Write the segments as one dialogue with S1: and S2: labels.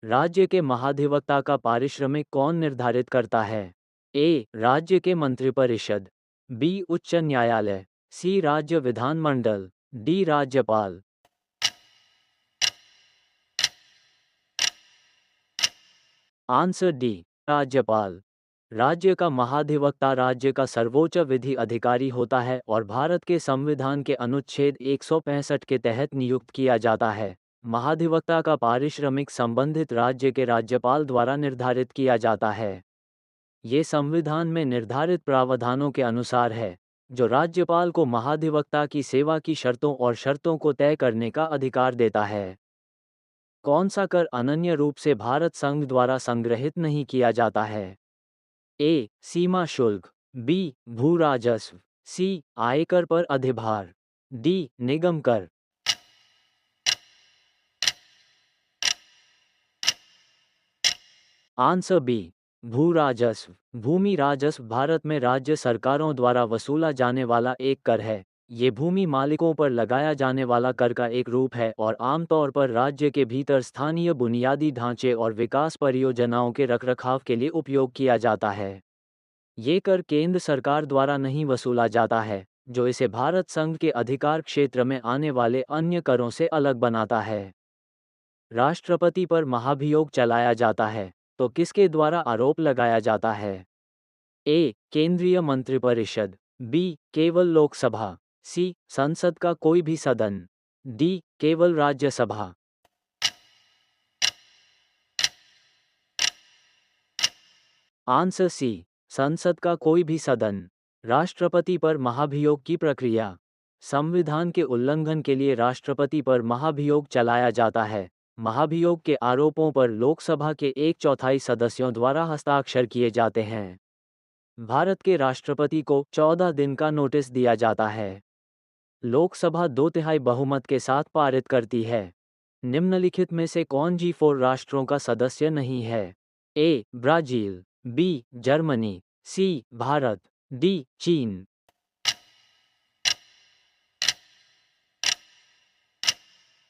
S1: राज्य के महाधिवक्ता का पारिश्रमिक कौन निर्धारित करता है? ए. राज्य के मंत्रिपरिषद, बी. उच्च न्यायालय, सी. राज्य विधानमंडल, डी. राज्यपाल। Answer D. राज्यपाल। राज्य का महाधिवक्ता राज्य का सर्वोच्च विधि अधिकारी होता है और भारत के संविधान के अनुच्छेद 165 के तहत नियुक्त किया जाता है। महाधिवक्ता का पारिश्रमिक संबंधित राज्य के राज्यपाल द्वारा निर्धारित किया जाता है। ये संविधान में निर्धारित प्रावधानों के अनुसार है, जो राज्यपाल को महाधिवक्ता की सेवा की शर्तों और शर्तों को तय करने का अधिकार देता है। कौन सा कर अनन्य रूप से भारत संघ द्वारा संग्रहित नहीं किया जाता है? ए. सीमा शुल्क, बी. भू राजस्व, सी. आयकर पर अधिभार, डी. निगम कर। Answer B. भू राजस्व। भूमि राजस्व भारत में राज्य सरकारों द्वारा वसूला जाने वाला एक कर है। ये भूमि मालिकों पर लगाया जाने वाला कर का एक रूप है और आमतौर पर राज्य के भीतर स्थानीय बुनियादी ढांचे और विकास परियोजनाओं के रखरखाव के लिए उपयोग किया जाता है। ये कर केंद्र सरकार द्वारा नहीं वसूला जाता है, जो इसे भारत संघ के अधिकार क्षेत्र में आने वाले अन्य करों से अलग बनाता है। राष्ट्रपति पर महाभियोग चलाया जाता है, तो किसके द्वारा आरोप लगाया जाता है? ए. केंद्रीय मंत्रिपरिषद, बी. केवल लोकसभा, सी. संसद का कोई भी सदन, डी. केवल राज्यसभा। Answer C. संसद का कोई भी सदन। राष्ट्रपति पर महाभियोग की प्रक्रिया। संविधान के उल्लंघन के लिए राष्ट्रपति पर महाभियोग चलाया जाता है। महाभियोग के आरोपों पर लोकसभा के 1/4 सदस्यों द्वारा हस्ताक्षर किए जाते हैं। भारत के राष्ट्रपति को 14 दिन का नोटिस दिया जाता है। लोकसभा 2/3 बहुमत के साथ पारित करती है। निम्नलिखित में से कौन G4 राष्ट्रों का सदस्य नहीं है? A. Brazil, b. Germany, c. Bharat, d. चीन।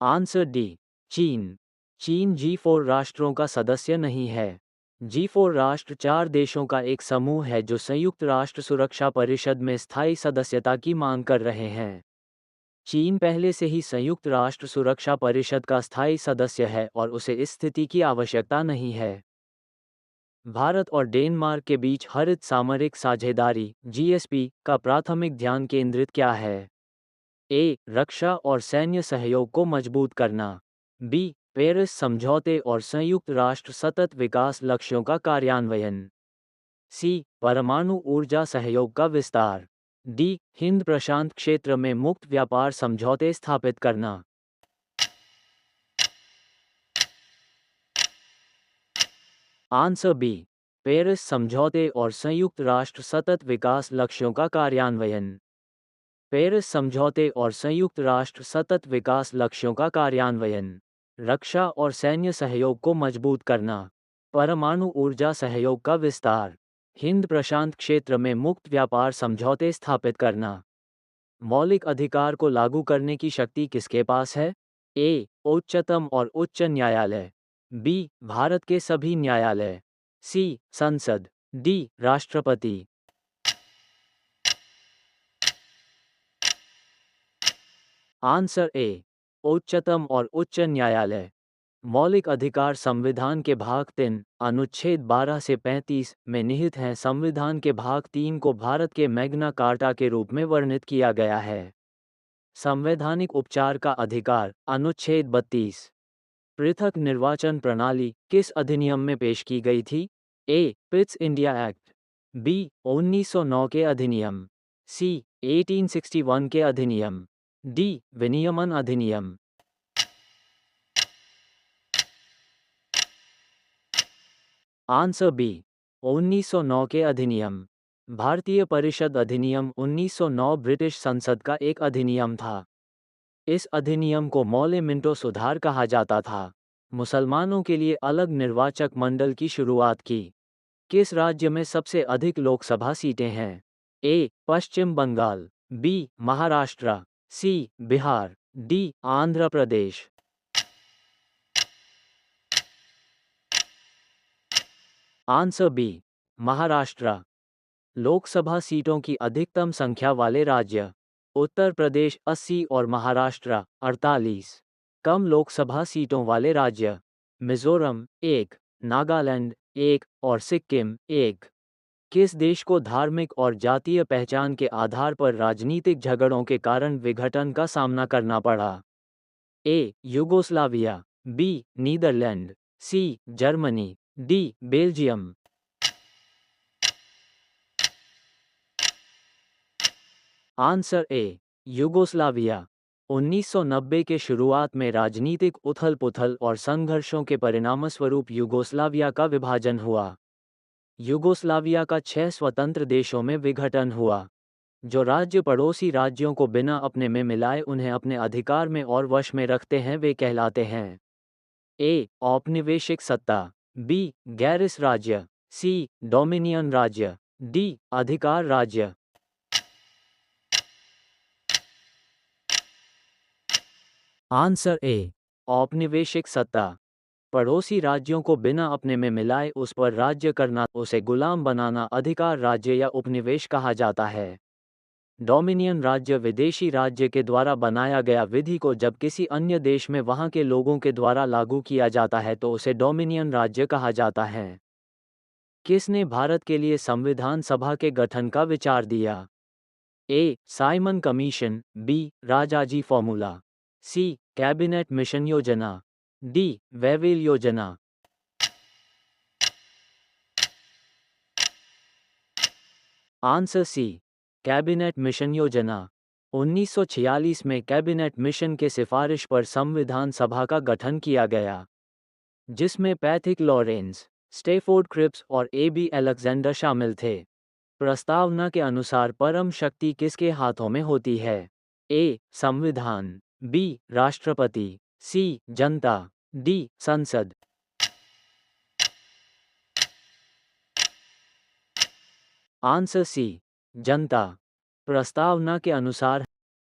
S1: Answer d. चीन। चीन G4 राष्ट्रों का सदस्य नहीं है। G4 राष्ट्र 4 देशों का एक समूह है जो संयुक्त राष्ट्र सुरक्षा परिषद में स्थायी सदस्यता की मांग कर रहे हैं। चीन पहले से ही संयुक्त राष्ट्र सुरक्षा परिषद का स्थायी सदस्य है और उसे इस स्थिति की आवश्यकता नहीं है। भारत और डेनमार्क के बीच हरित सामरिक साझेदारी (GSP) का प्राथमिक ध्यान केंद्रित क्या है? ए. रक्षा और सैन्य सहयोग को मजबूत करना, बी. पेरिस समझौते और संयुक्त राष्ट्र सतत विकास लक्ष्यों का कार्यान्वयन, सी. परमाणु ऊर्जा सहयोग का विस्तार, डी. हिंद प्रशांत क्षेत्र में मुक्त व्यापार समझौते स्थापित करना। Answer B. पेरिस समझौते और संयुक्त राष्ट्र सतत विकास लक्ष्यों का कार्यान्वयन। पेरिस समझौते और संयुक्त राष्ट्र सतत विकास लक्ष्यों का कार्यान्वयन, रक्षा और सैन्य सहयोग को मजबूत करना, परमाणु ऊर्जा सहयोग का विस्तार, हिंद प्रशांत क्षेत्र में मुक्त व्यापार समझौते स्थापित करना। मौलिक अधिकार को लागू करने की शक्ति किसके पास है? ए. उच्चतम और उच्च न्यायालय, बी. भारत के सभी न्यायालय, सी. संसद, डी. राष्ट्रपति। Answer A. उच्चतम और उच्च न्यायालय। मौलिक अधिकार संविधान के भाग 3, अनुच्छेद 12 से 35 में निहित हैं। संविधान के भाग 3 को भारत के मैग्ना कार्टा के रूप में वर्णित किया गया है। संवैधानिक उपचार का अधिकार, अनुच्छेद 32। पृथक निर्वाचन प्रणाली किस अधिनियम में पेश की गई थी? A. Pitt's India Act, b. 1909 के अधिनियम, सी. 1861 के अधिनियम, डी. विनियमन अधिनियम। Answer B. 1909 के अधिनियम। भारतीय परिषद अधिनियम 1909 ब्रिटिश संसद का एक अधिनियम था। इस अधिनियम को मौले मिंटो सुधार कहा जाता था। मुसलमानों के लिए अलग निर्वाचक मंडल की शुरुआत की। किस राज्य में सबसे अधिक लोकसभा सीटें हैं? A. Paschim Bangal, b. Maharashtra, c. Bihar, d. Andhra Pradesh. Answer b Maharashtra. Lok Sabha सीटों की अधिकतम संख्या वाले राज्य। उत्तर प्रदेश 80 और महाराष्ट्र 48। कम लोकसभा सीटों वाले राज्य। मिजोरम 1, नागालैंड 1 और सिक्किम 1। किस देश को धार्मिक और जातीय पहचान के आधार पर राजनीतिक झगड़ों के कारण विघटन का सामना करना पड़ा? A Yugoslavia, b Netherland, c Germany, d Belgium. Answer a Yugoslavia. 1990 के शुरुआत में राजनीतिक उथल-पुथल और संघर्षों के परिणामस्वरूप यूगोस्लाविया का विभाजन हुआ। यूगोस्लाविया का 6 स्वतंत्र देशों में विघटन हुआ। जो राज्य पड़ोसी राज्यों को बिना अपने में मिलाए उन्हें अपने अधिकार में और वश में रखते हैं वे कहलाते हैं। ए औपनिवेशिक सत्ता, बी गैरिस राज्य, सी डोमिनियन राज्य, डी अधिकार राज्य। आंसर ए औपनिवेशिक सत्ता। पड़ोसी राज्यों को बिना अपने में मिलाए उस पर राज्य करना, उसे गुलाम बनाना अधिकार राज्य या उपनिवेश कहा जाता है। डोमिनियन राज्य विदेशी राज्य के द्वारा बनाया गया विधि को जब किसी अन्य देश में वहां के लोगों के द्वारा लागू किया जाता है तो उसे डोमिनियन राज्य कहा जाता है। किसने भारत के लिए संविधान सभा के गठन का विचार दिया? A Simon commission, B Rajaji formula, C cabinet mission योजना, डी वेवेल योजना। आंसर सी कैबिनेट मिशन योजना। 1946 में कैबिनेट मिशन के सिफारिश पर संविधान सभा का गठन किया गया, जिसमें पैथिक लॉरेंस, स्टेफोर्ड क्रिप्स और ए.बी. अलेक्जेंडर शामिल थे। प्रस्तावना के अनुसार परम शक्ति किसके हाथों में होती है? ए संविधान, बी राष्ट्रपति, सी जनता, डी संसद। आंसर सी जनता। प्रस्तावना के अनुसार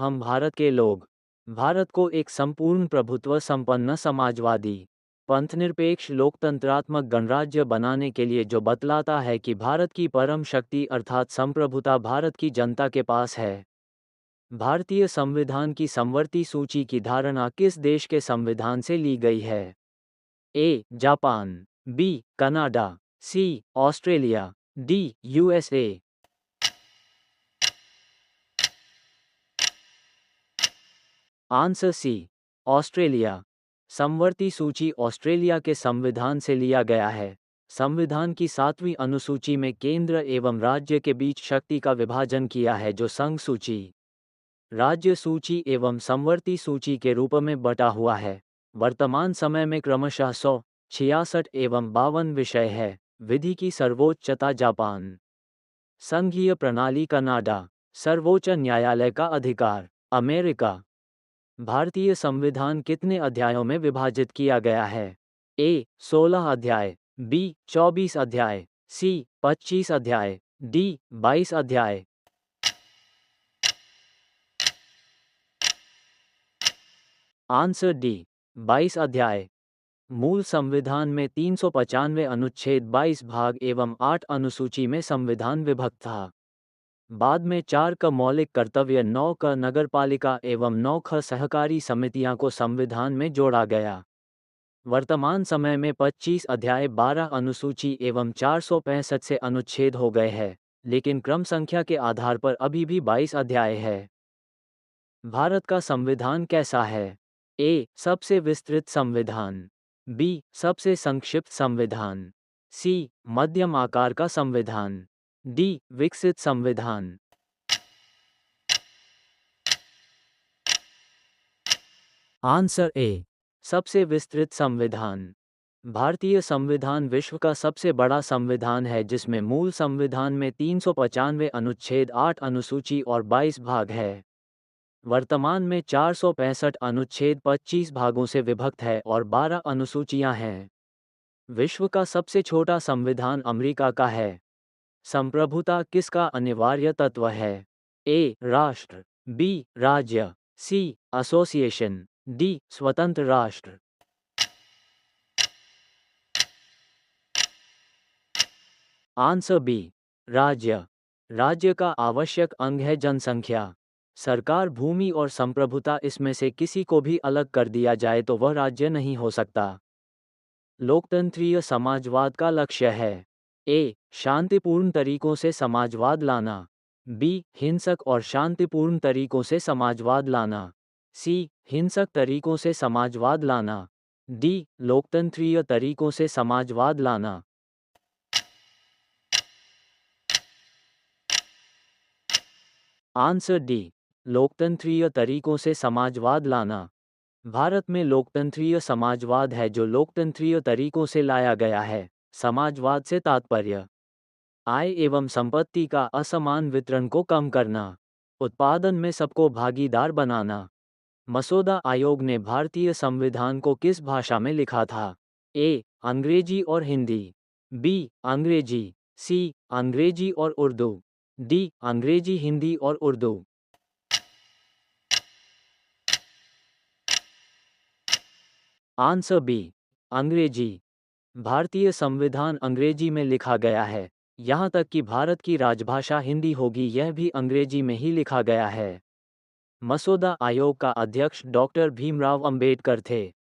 S1: हम भारत के लोग भारत को एक संपूर्ण प्रभुत्व संपन्न समाजवादी पंथनिरपेक्ष लोकतंत्रात्मक गणराज्य बनाने के लिए, जो बतलाता है कि भारत की परम शक्ति अर्थात संप्रभुता भारत की जनता के पास है। भारतीय संविधान की समवर्ती सूची की धारणा किस देश के संविधान से ली गई है? A Japan, B Canada, C Australia, D USA. Answer C Australia. समवर्ती सूची ऑस्ट्रेलिया के संविधान से लिया गया है। संविधान की 7वीं अनुसूची में केंद्र एवं राज्य के बीच शक्ति का विभाजन किया है, जो संघ सूची, राज्य सूची एवं समवर्ती सूची के रूप में बटा हुआ है। वर्तमान समय में क्रमशः 100, 66 एवं 52 विषय है। विधि की सर्वोच्चता जापान, संघीय प्रणाली कनाडा, सर्वोच्च न्यायालय का अधिकार अमेरिका। भारतीय संविधान कितने अध्यायों में विभाजित किया गया है? ए 16 अध्याय, बी 24 अध्याय, सी 25 अध्याय, डी 22 अध्याय। आंसर डी 22 अध्याय। मूल संविधान में 395 अनुच्छेद 22 भाग एवं 8 अनुसूची में संविधान विभक्त था। बाद में 4 क मौलिक कर्तव्य, 9 क नगरपालिका एवं 9 ख सहकारी समितियां को संविधान में जोड़ा गया। वर्तमान समय में 25 अध्याय, 12 अनुसूची एवं 465 से अनुच्छेद हो गए हैं, लेकिन क्रम संख्या के आधार पर अभी भी 22 अध्याय है। भारत का संविधान कैसा है? ए सबसे विस्तृत संविधान, बी सबसे संक्षिप्त संविधान, सी मध्यम आकार का संविधान, डी विकसित संविधान। आंसर ए सबसे विस्तृत संविधान। भारतीय संविधान विश्व का सबसे बड़ा संविधान है, जिसमें मूल संविधान में 395 अनुच्छेद, 8 अनुसूची और 22 भाग है। वर्तमान में 465 अनुच्छेद 25 भागों से विभक्त है और 12 अनुसूचियां हैं। विश्व का सबसे छोटा संविधान अमेरिका का है। संप्रभुता किसका अनिवार्य तत्व है? ए राष्ट्र, बी राज्य, सी एसोसिएशन, डी स्वतंत्र राष्ट्र। आंसर बी, राज्य। राज्य का आवश्यक अंग है जनसंख्या। सरकार, भूमि और संप्रभुता, इसमें से किसी को भी अलग कर दिया जाए तो वह राज्य नहीं हो सकता। लोकतंत्रीय समाजवाद का लक्ष्य है: ए. शांतिपूर्ण तरीकों से समाजवाद लाना, बी. हिंसक और शांतिपूर्ण तरीकों से समाजवाद लाना, सी. हिंसक तरीकों से समाजवाद लाना, डी. लोकतंत्रीय तरीकों से समाजवाद लाना। आंसर डी, लोकतंत्रीय तरीकों से समाजवाद लाना। भारत में लोकतंत्रीय समाजवाद है जो लोकतंत्रीय तरीकों से लाया गया है। समाजवाद से तात्पर्य आय एवं संपत्ति का असमान वितरण को कम करना, उत्पादन में सबको भागीदार बनाना। मसौदा आयोग ने भारतीय संविधान को किस भाषा में लिखा था? ए. अंग्रेजी और हिंदी, बी. अंग्रेजी, सी. अंग्रेजी और उर्दू, डी. अंग्रेजी, हिंदी और उर्दू। आंसर बी, अंग्रेजी। भारतीय संविधान अंग्रेजी में लिखा गया है। यहाँ तक कि भारत की राजभाषा हिंदी होगी, यह भी अंग्रेजी में ही लिखा गया है। मसौदा आयोग का अध्यक्ष डॉक्टर भीमराव अंबेडकर थे।